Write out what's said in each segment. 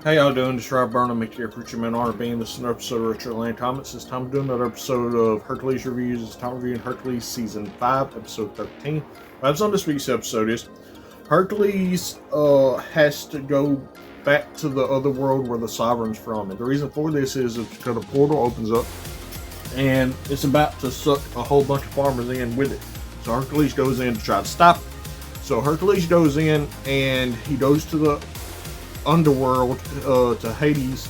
How y'all doing? This is Rob Burnham, here, Preacher Man RB, and this is another episode of Retro Land Comics. This time I'm doing another episode of Hercules Reviews. This time I'm reviewing Hercules Season 5, Episode 13. What's on this week's episode is Hercules has to go back to the other world where the Sovereign's from. And the reason for this is because a portal opens up and it's about to suck a whole bunch of farmers in with it. So Hercules goes in to try to stop it. So Hercules goes in and he goes to the underworld, to Hades,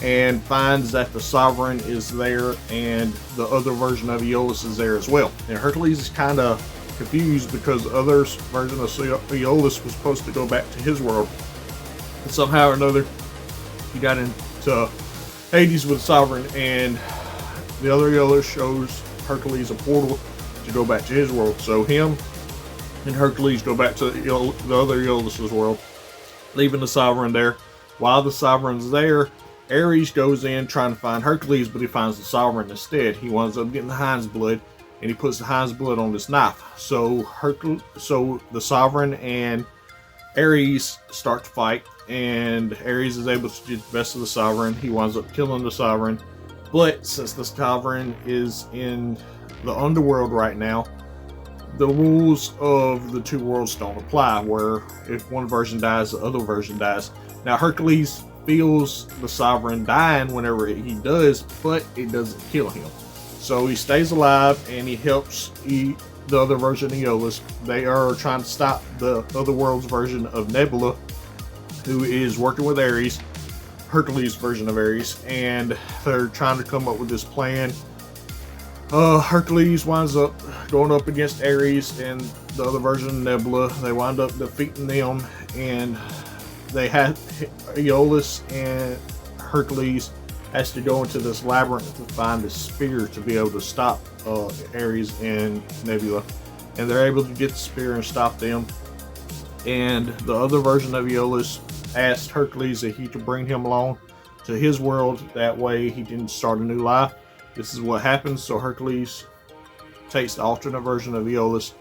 and finds that the Sovereign is there and the other version of Aeolus is there as well. And Hercules is kind of confused because the other version of Aeolus was supposed to go back to his world, and somehow or another he got into Hades with the Sovereign, and the other Aeolus shows Hercules a portal to go back to his world. So him and Hercules go back to the other Aeolus's world, leaving the Sovereign there. While the Sovereign's there, Ares goes in trying to find Hercules, but he finds the Sovereign instead. He winds up getting the hind's blood, and he puts the hind's blood on this knife. So the Sovereign and Ares start to fight, and Ares is able to get the best of the Sovereign. He winds up killing the Sovereign, but since the Sovereign is in the underworld right now, the rules of the two worlds don't apply, where if one version dies, the other version dies. Now Hercules feels the Sovereign dying whenever he does, but it doesn't kill him. So he stays alive and he helps the other version of Aeolus. They are trying to stop the other world's version of Nebula, who is working with Ares, Hercules' version of Ares, and they're trying to come up with this plan. Hercules winds up going up against Ares and the other version of Nebula. They wind up defeating them, and they had Aeolus and Hercules has to go into this labyrinth to find this spear to be able to stop Ares and Nebula, and they're able to get the spear and stop them. And the other version of Aeolus asked Hercules if he could bring him along to his world, that way he can start a new life. This is what happens. So Hercules takes the alternate version of Aeolus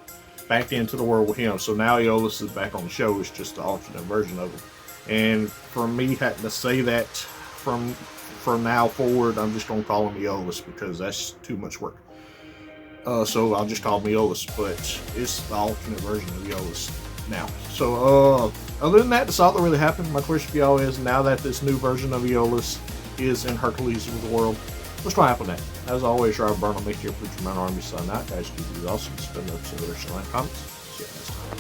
back into the world with him. So now Aeolus is back on the show. It's just the alternate version of it. And for me having to say that from now forward, I'm just going to call him Aeolus because that's too much work. So I'll just call him Aeolus, but it's the alternate version of Aeolus now. So other than that, that's all that really happened. My question for y'all is, now that this new version of Aeolus is in Hercules' world, what's going to happen next? As always, Rob Burnham, make your Preacher Man Army sign out. Guys, keep it awesome. Spend the episode of Retro Land Comics. See you next time.